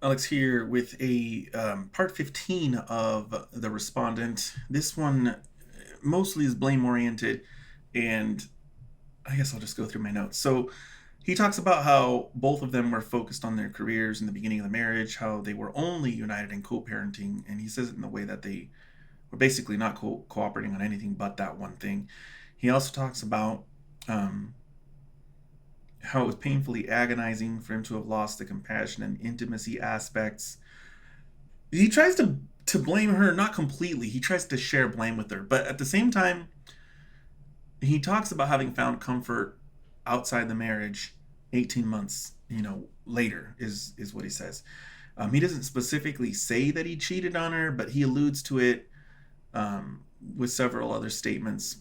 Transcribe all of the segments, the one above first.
Alex here with a part 15 of the Respondent. This one mostly is blame oriented, and I guess I'll just go through my notes. So he talks about how both of them were focused on their careers in the beginning of the marriage, how they were only united in co parenting, and he says it in the way that they were basically not cooperating on anything but that one thing. He also talks about um, how it was painfully agonizing for him to have lost the compassion and intimacy aspects. He tries to blame her, not completely. He tries to share blame with her, but at the same time, he talks about having found comfort outside the marriage 18 months, later is what he says. He doesn't specifically say that he cheated on her, but he alludes to it with several other statements.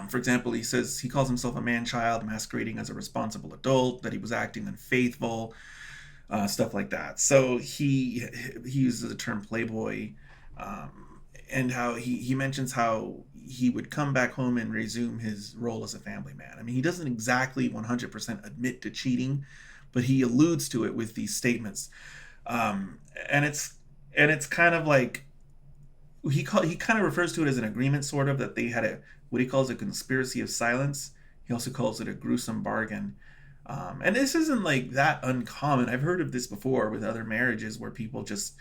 For example, he says he calls himself a man child masquerading as a responsible adult, that he was acting unfaithful, stuff like that. So he uses the term playboy, and how he mentions how he would come back home and resume his role as a family man. I mean, he doesn't exactly 100% admit to cheating, but he alludes to it with these statements, um, and it's kind of like he kind of refers to it as an agreement, sort of, that they had a what he calls a conspiracy of silence. He also calls it a gruesome bargain. And this isn't like that uncommon. I've heard of this before with other marriages where people just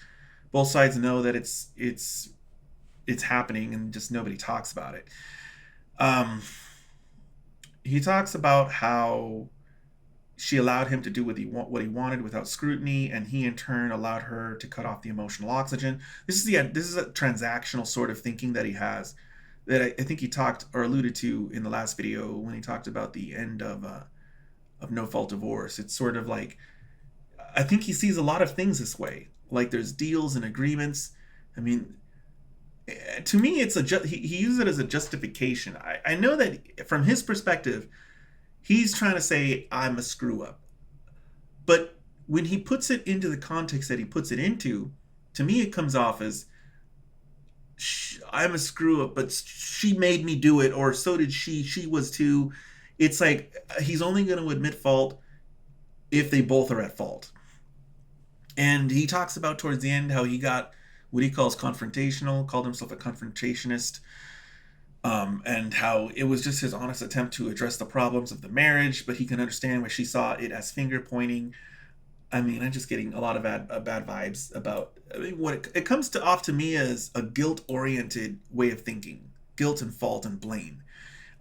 both sides know that it's happening and just nobody talks about it. Um, he talks about how she allowed him to do what he wanted without scrutiny, and he in turn allowed her to cut off the emotional oxygen. This is a transactional sort of thinking that he has, that I think he talked or alluded to in the last video when he talked about the end of no fault divorce. It's sort of like, I think he sees a lot of things this way. Like there's deals and agreements. I mean, to me, he uses it as a justification. I know that from his perspective, he's trying to say I'm a screw up, but when he puts it into the context that he puts it into, to me it comes off as I'm a screw up, but she made me do it, or so did she. She was too. It's like he's only going to admit fault if they both are at fault. And he talks about towards the end how he got what he calls confrontational, called himself a confrontationist, and how it was just his honest attempt to address the problems of the marriage, but he can understand where she saw it as finger pointing. I mean, I'm just getting a lot of bad vibes about. I mean, what it comes to off to me as a guilt oriented way of thinking, guilt and fault and blame,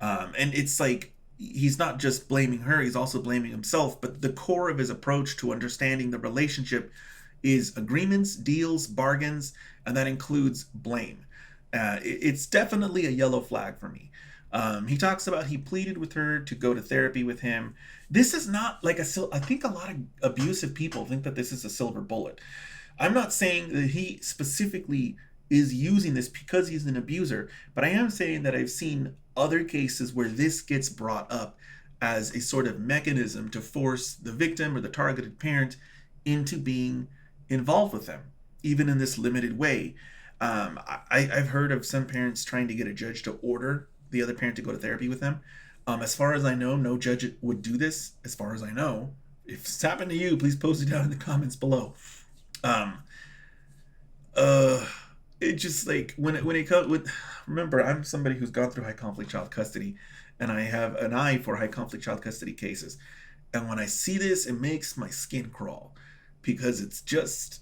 and it's like he's not just blaming her; he's also blaming himself. But the core of his approach to understanding the relationship is agreements, deals, bargains, and that includes blame. It's definitely a yellow flag for me. He talks about he pleaded with her to go to therapy with him. This is not like I think a lot of abusive people think that this is a silver bullet. I'm not saying that he specifically is using this because he's an abuser, but I am saying that I've seen other cases where this gets brought up as a sort of mechanism to force the victim or the targeted parent into being involved with them, even in this limited way. I've heard of some parents trying to get a judge to order the other parent to go to therapy with them. As far as I know, no judge would do this. As far as I know, if it's happened to you, please post it down in the comments below. Um, uh, it just like when it comes with. Remember, I'm somebody who's gone through high conflict child custody, and I have an eye for high conflict child custody cases. And when I see this, it makes my skin crawl because it's just.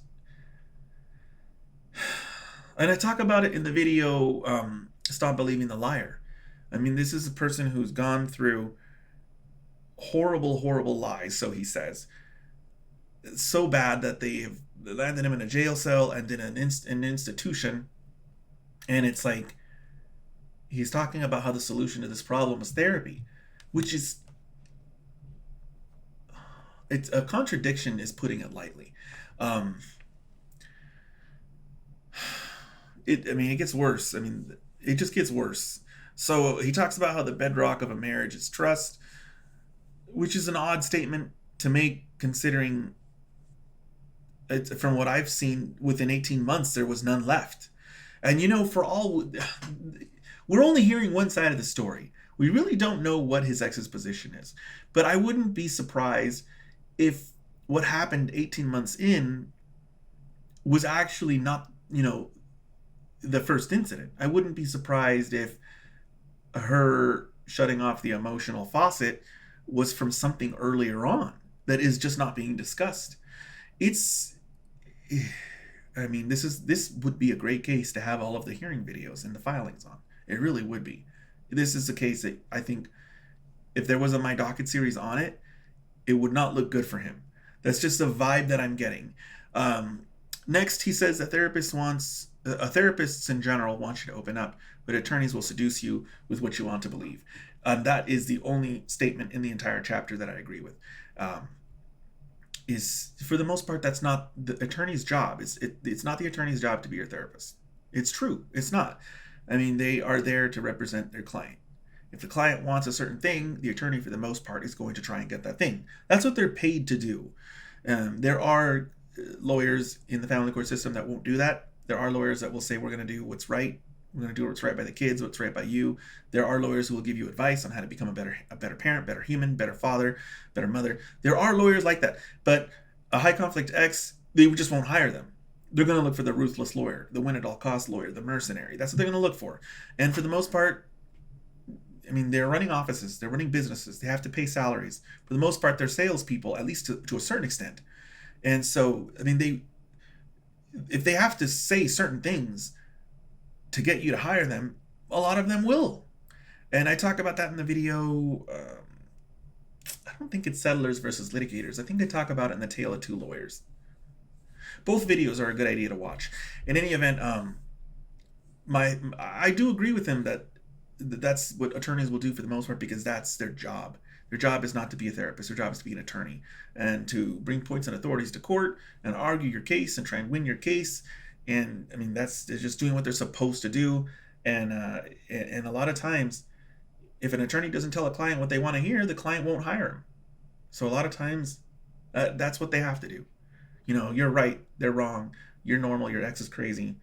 And I talk about it in the video, Stop Believing the Liar. I mean, this is a person who's gone through horrible, horrible lies, so he says. It's so bad that they have landed him in a jail cell and in an institution. And it's like, he's talking about how the solution to this problem is therapy, which is, it's a contradiction, is putting it lightly. Um, I mean, it gets worse. I mean, it just gets worse. So he talks about how the bedrock of a marriage is trust, which is an odd statement to make considering from what I've seen, within 18 months, there was none left. And for all, we're only hearing one side of the story. We really don't know what his ex's position is. But I wouldn't be surprised if what happened 18 months in was actually not, the first incident. I wouldn't be surprised if her shutting off the emotional faucet was from something earlier on that is just not being discussed. It's I mean, this would be a great case to have all of the hearing videos and the filings on. It really would be. This is a case that I think if there was a My Docket series on it, it would not look good for him. That's just a vibe that I'm getting. Next, he says that therapists in general want you to open up, but attorneys will seduce you with what you want to believe. That is the only statement in the entire chapter that I agree with. Is for the most part, that's not the attorney's job. It's not the attorney's job to be your therapist. It's true. It's not. I mean, they are there to represent their client. If the client wants a certain thing, the attorney, for the most part, is going to try and get that thing. That's what they're paid to do. There are lawyers in the family court system that won't do that. There are lawyers that will say, we're going to do what's right. We're going to do what's right by the kids, what's right by you. There are lawyers who will give you advice on how to become a better parent, better human, better father, better mother. There are lawyers like that. But a high conflict ex, they just won't hire them. They're going to look for the ruthless lawyer, the win at all cost lawyer, the mercenary. That's what they're going to look for. And for the most part, I mean, they're running offices, they're running businesses, they have to pay salaries. For the most part, they're salespeople, at least to a certain extent. And so, I mean, if they have to say certain things to get you to hire them, a lot of them will. And I talk about that in the video. I don't think it's settlers versus litigators. I think they talk about it in the Tale of Two Lawyers. Both videos are a good idea to watch. In any event, I do agree with him that that's what attorneys will do for the most part, because that's their job. Their job is not to be a therapist. Their job is to be an attorney and to bring points and authorities to court and argue your case and try and win your case. And I mean, they're just doing what they're supposed to do. And a lot of times, if an attorney doesn't tell a client what they want to hear, the client won't hire him. So a lot of times, that's what they have to do. You're right, they're wrong. You're normal, your ex is crazy.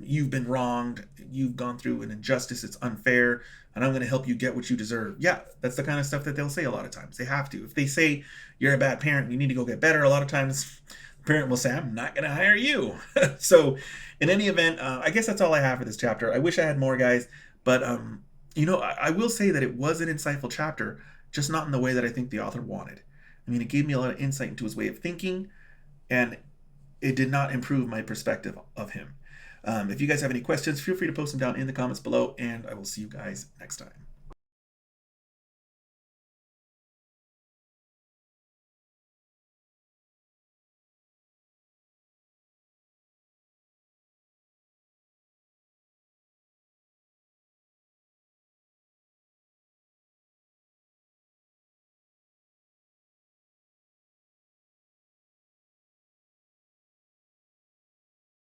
You've been wronged. You've gone through an injustice. It's unfair. And I'm going to help you get what you deserve. Yeah, that's the kind of stuff that they'll say a lot of times. They have to. If they say you're a bad parent, you need to go get better, a lot of times the parent will say, I'm not going to hire you. So in any event, I guess that's all I have for this chapter. I wish I had more, guys. But, I will say that it was an insightful chapter, just not in the way that I think the author wanted. I mean, it gave me a lot of insight into his way of thinking, and it did not improve my perspective of him. If you guys have any questions, feel free to post them down in the comments below, and I will see you guys next time.